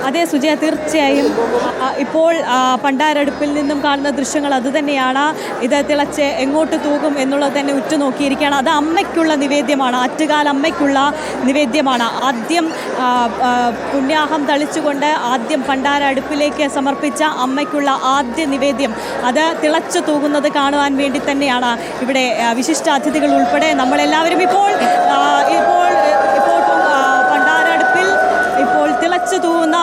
അതെ സുജയ, തീർച്ചയായും ഇപ്പോൾ പണ്ടാരടുപ്പിൽ നിന്നും കാണുന്ന ദൃശ്യങ്ങൾ അതുതന്നെയാണ്. ഇത് തിളച്ച് എങ്ങോട്ട് തൂകും എന്നുള്ളത് തന്നെ ഉറ്റുനോക്കിയിരിക്കുകയാണ്. അത് അമ്മയ്ക്കുള്ള നിവേദ്യമാണ്, ആറ്റുകാൽ അമ്മയ്ക്കുള്ള നിവേദ്യമാണ്. ആദ്യം പുണ്യാഹം തളിച്ചുകൊണ്ട് ആദ്യം പണ്ടാര അടുപ്പിലേക്ക് സമർപ്പിച്ച അമ്മയ്ക്കുള്ള ആദ്യ നിവേദ്യം അത് തിളച്ചു തൂകുന്നത് കാണുവാൻ വേണ്ടി തന്നെയാണ് ഇവിടെ വിശിഷ്ടാതിഥികൾ ഉൾപ്പെടെ നമ്മളെല്ലാവരും ഇപ്പോൾ പണ്ടാരടുപ്പിൽ ഇപ്പോൾ തിളച്ചു തൂകുന്ന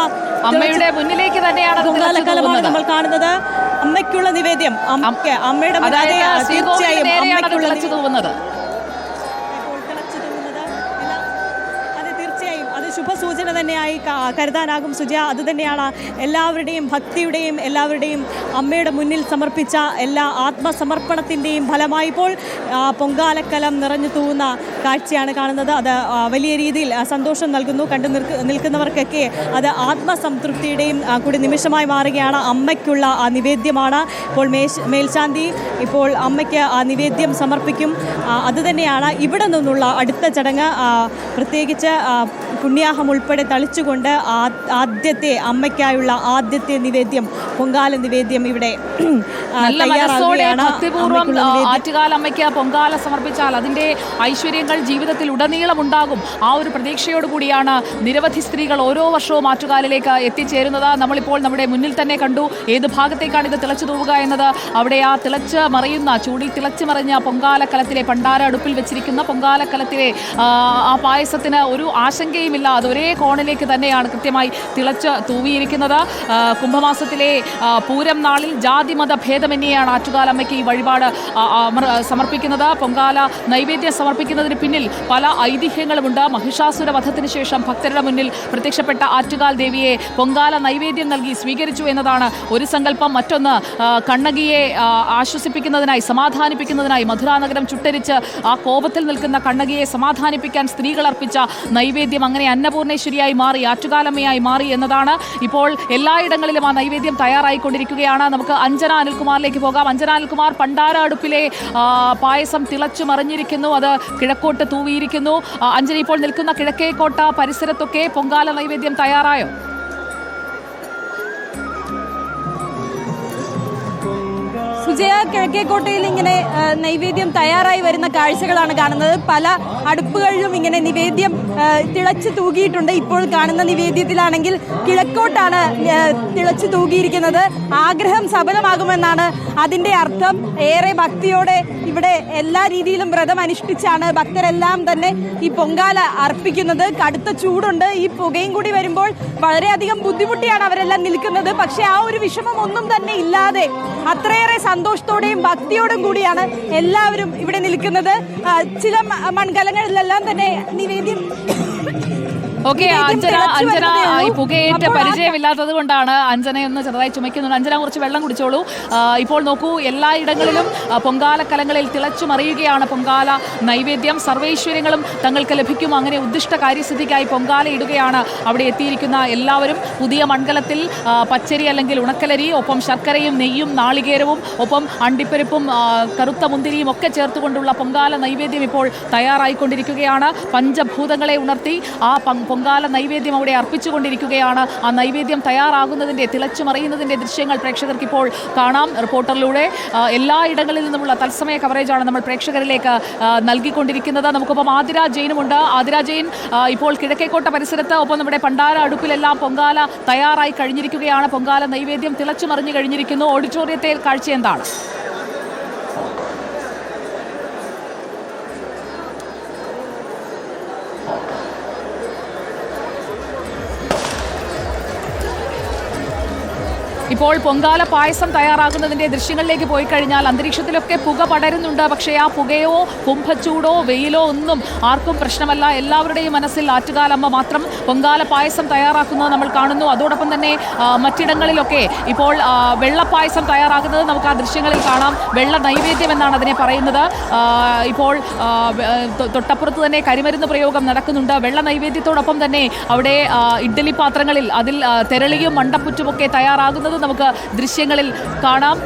അമ്മയുടെ മുന്നിലേക്ക് തന്നെയാണ് പൊങ്കാലക്കാലമാണ് നമ്മൾ കാണുന്നത്. അമ്മയ്ക്കുള്ള നിവേദ്യം അമ്മയുടെ തിളച്ചു തൂകുന്നത്. ശുഭസൂചന തന്നെയായി കരുതാനാകും സുജയ. അതുതന്നെയാണ് എല്ലാവരുടെയും ഭക്തിയുടെയും എല്ലാവരുടെയും അമ്മയുടെ മുന്നിൽ സമർപ്പിച്ച എല്ലാ ആത്മസമർപ്പണത്തിൻ്റെയും ഫലമായി ഇപ്പോൾ പൊങ്കാലക്കലം നിറഞ്ഞു തൂവുന്ന കാഴ്ചയാണ് കാണുന്നത്. അത് വലിയ രീതിയിൽ സന്തോഷം നൽകുന്നു. കണ്ടു നിൽക്കുന്നവർക്കൊക്കെ അത് ആത്മസംതൃപ്തിയുടെയും കൂടി നിമിഷമായി മാറുകയാണ്. അമ്മയ്ക്കുള്ള ആ നിവേദ്യമാണ് ഇപ്പോൾ മേൽശാന്തി ഇപ്പോൾ അമ്മയ്ക്ക് ആ നിവേദ്യം സമർപ്പിക്കും. അതുതന്നെയാണ് ഇവിടെ നിന്നുള്ള അടുത്ത ചടങ്ങ്. പ്രത്യേകിച്ച് പുണ്യാഹം ഉൾപ്പെടെ തളിച്ചുകൊണ്ട് ആദ്യത്തെ അമ്മയ്ക്കായുള്ള ആദ്യത്തെ നിവേദ്യം, പൊങ്കാല നിവേദ്യം ഇവിടെ ഭക്തിപൂർവ്വം ആറ്റുകാൽ അമ്മയ്ക്ക് പൊങ്കാല സമർപ്പിച്ചാൽ അതിൻ്റെ ഐശ്വര്യങ്ങൾ ജീവിതത്തിൽ ഉടനീളം ഉണ്ടാകും. ആ ഒരു പ്രതീക്ഷയോട് കൂടിയാണ് നിരവധി സ്ത്രീകൾ ഓരോ വർഷവും ആറ്റുകാലിലേക്ക് എത്തിച്ചേരുന്നത്. നമ്മളിപ്പോൾ നമ്മുടെ മുന്നിൽ തന്നെ കണ്ടു ഏത് ഭാഗത്തേക്കാണ് ഇത് തിളച്ചു തൂവുക എന്നത്. അവിടെ ആ തിളച്ച് മറിയുന്ന ചൂടിൽ തിളച്ചു മറിഞ്ഞ പൊങ്കാലക്കലത്തിലെ പണ്ടാര അടുപ്പിൽ വെച്ചിരിക്കുന്ന പൊങ്കാലക്കലത്തിലെ ആ പായസത്തിന് ഒരു ആശങ്കയുമില്ല. അത് ഒരേ കോണിലേക്ക് തന്നെയാണ് കൃത്യമായി തിളച്ച് തൂവിയിരിക്കുന്നത്. കുംഭമാസത്തിലെ പൂരം നാളിൽ ജാതി മത ഭേദമന്യെയാണ് ആറ്റുകാലമ്മയ്ക്ക് ഈ വഴിപാട് സമർപ്പിക്കുന്നത്. പൊങ്കാല നൈവേദ്യം സമർപ്പിക്കുന്നതിന് പിന്നിൽ പല ഐതിഹ്യങ്ങളുമുണ്ട്. മഹിഷാസുര വധത്തിന് ശേഷം ഭക്തരുടെ മുന്നിൽ പ്രത്യക്ഷപ്പെട്ട ആറ്റുകാൽ ദേവിയെ പൊങ്കാല നൈവേദ്യം നൽകി സ്വീകരിച്ചു എന്നതാണ് ഒരു സങ്കല്പം. മറ്റൊന്ന് കണ്ണകിയെ ആശ്വസിപ്പിക്കുന്നതിനായി സമാധാനിപ്പിക്കുന്നതിനായി മധുരാനഗരം ചുട്ടരിച്ച് ആ കോപത്തിൽ നിൽക്കുന്ന കണ്ണകിയെ സമാധാനിപ്പിക്കാൻ സ്ത്രീകൾ അർപ്പിച്ച നൈവേദ്യം അങ്ങനെ അന്നപൂർണേശ്വരിയായി മാറി, ആറ്റുകാലമ്മയായി മാറി എന്നതാണ്. ഇപ്പോൾ എല്ലായിടങ്ങളിലും ആ നൈവേദ്യം തയ്യാറായിക്കൊണ്ടിരിക്കുകയാണ്. നമുക്ക് അഞ്ജന അനിൽകുമാറിലേക്ക് പോകാം. അഞ്ജന അനിൽകുമാർ, പണ്ടാര അടുപ്പിലെ പായസം തിളച്ചു മറിഞ്ഞിരിക്കുന്നു, അത് കിഴക്കോട്ട് തൂവിയിരിക്കുന്നു. അഞ്ജന, ഇപ്പോൾ നിൽക്കുന്ന കിഴക്കേക്കോട്ട പരിസരത്തൊക്കെ പൊങ്കാല നൈവേദ്യം തയ്യാറായോ? സുജയ, കിഴക്കേക്കോട്ടയിൽ ഇങ്ങനെ നൈവേദ്യം തയ്യാറായി വരുന്ന കാഴ്ചകളാണ് കാണുന്നത്. പല അടുപ്പുകളിലും ഇങ്ങനെ നിവേദ്യം തിളച്ചു തൂകിയിട്ടുണ്ട്. ഇപ്പോൾ കാണുന്ന നിവേദ്യത്തിലാണെങ്കിൽ കിഴക്കോട്ടാണ് തിളച്ചു തൂകിയിരിക്കുന്നത്. ആഗ്രഹം സഫലമാകുമെന്നാണ് അതിൻ്റെ അർത്ഥം. ഏറെ ഭക്തിയോടെ ഇവിടെ എല്ലാ രീതിയിലും വ്രതം അനുഷ്ഠിച്ചാണ് ഭക്തരെല്ലാം തന്നെ ഈ പൊങ്കാല അർപ്പിക്കുന്നത്. കടുത്ത ചൂടുണ്ട്. ഈ പുകയും കൂടി വരുമ്പോൾ വളരെയധികം ബുദ്ധിമുട്ടിയാണ് അവരെല്ലാം നിൽക്കുന്നത്. പക്ഷെ ആ ഒരു വിഷമം ഒന്നും തന്നെ ഇല്ലാതെ അത്രയേറെ സന്തോഷത്തോടെയും ഭക്തിയോടും കൂടിയാണ് എല്ലാവരും ഇവിടെ നിൽക്കുന്നത്. ചില മൺകലങ്ങളിലെല്ലാം തന്നെ നിവേദ്യം ഓക്കെ, അഞ്ജന ഈ പുകയേറ്റ പരിചയമില്ലാത്തത് കൊണ്ടാണ് അഞ്ജനയൊന്ന് ചെറുതായി ചുമയ്ക്കുന്നുണ്ട്. അഞ്ജന കുറച്ച് വെള്ളം കുടിച്ചോളൂ. ഇപ്പോൾ നോക്കൂ, എല്ലായിടങ്ങളിലും പൊങ്കാലക്കലങ്ങളിൽ തിളച്ചു മറിയുകയാണ് പൊങ്കാല നൈവേദ്യം. സർവൈശ്വര്യങ്ങളും തങ്ങൾക്ക് ലഭിക്കും, അങ്ങനെ ഉദ്ദിഷ്ട കാര്യസിദ്ധിക്കായി പൊങ്കാല ഇടുകയാണ് അവിടെ എത്തിയിരിക്കുന്ന എല്ലാവരും. പുതിയ മൺകലത്തിൽ പച്ചരി അല്ലെങ്കിൽ ഉണക്കലരി, ഒപ്പം ശർക്കരയും നെയ്യും നാളികേരവും ഒപ്പം അണ്ടിപ്പരിപ്പും കറുത്ത മുന്തിരിയും ഒക്കെ ചേർത്തുകൊണ്ടുള്ള പൊങ്കാല നൈവേദ്യം ഇപ്പോൾ തയ്യാറായിക്കൊണ്ടിരിക്കുകയാണ്. പഞ്ചഭൂതങ്ങളെ ഉണർത്തി ആ പൊങ്കാല നൈവേദ്യം അവിടെ അർപ്പിച്ചുകൊണ്ടിരിക്കുകയാണ്. ആ നൈവേദ്യം തയ്യാറാകുന്നതിൻ്റെ തിളച്ചു മറിയുന്നതിൻ്റെ ദൃശ്യങ്ങൾ പ്രേക്ഷകർക്ക് ഇപ്പോൾ കാണാം. റിപ്പോർട്ടറിലൂടെ എല്ലായിടങ്ങളിൽ നിന്നുമുള്ള തത്സമയ കവറേജാണ് നമ്മൾ പ്രേക്ഷകരിലേക്ക് നൽകിക്കൊണ്ടിരിക്കുന്നത്. നമുക്കൊപ്പം ആതിര ജെയിനുമുണ്ട്. ആതിര ജെയിൻ, ഇപ്പോൾ കിഴക്കേക്കോട്ട പരിസരത്ത് ഒപ്പം നമ്മുടെ പണ്ടാര അടുപ്പിലെല്ലാം പൊങ്കാല തയ്യാറായി കഴിഞ്ഞിരിക്കുകയാണ്. പൊങ്കാല നൈവേദ്യം തിളച്ചു മറിഞ്ഞു കഴിഞ്ഞിരിക്കുന്നു. ഓഡിറ്റോറിയത്തെ കാഴ്ച എന്താണ്? ഇപ്പോൾ പൊങ്കാല പായസം തയ്യാറാകുന്നതിൻ്റെ ദൃശ്യങ്ങളിലേക്ക് പോയി കഴിഞ്ഞാൽ അന്തരീക്ഷത്തിലൊക്കെ പുക പടരുന്നുണ്ട്. പക്ഷേ ആ പുകയോ കുംഭച്ചൂടോ വെയിലോ ഒന്നും ആർക്കും പ്രശ്നമല്ല. എല്ലാവരുടെയും മനസ്സിൽ ആറ്റുകാലമ്മ മാത്രം. പൊങ്കാല പായസം തയ്യാറാക്കുന്നത് നമ്മൾ കാണുന്നു. അതോടൊപ്പം തന്നെ മറ്റിടങ്ങളിലൊക്കെ ഇപ്പോൾ വെള്ളപ്പായസം തയ്യാറാക്കുന്നത് നമുക്ക് ആ ദൃശ്യങ്ങളിൽ കാണാം. വെള്ള നൈവേദ്യം എന്നാണ് അതിനെ പറയുന്നത്. ഇപ്പോൾ തൊട്ടപ്പുറത്ത് തന്നെ കരിമരുന്ന് പ്രയോഗം നടക്കുന്നുണ്ട്. വെള്ള നൈവേദ്യത്തോടൊപ്പം തന്നെ അവിടെ ഇഡ്ഡലി പാത്രങ്ങളിൽ അതിൽ തെരളിയും മണ്ടപ്പുറ്റുമൊക്കെ തയ്യാറാകുന്നത് നമുക്ക് ദൃശ്യങ്ങളിൽ കാണാം.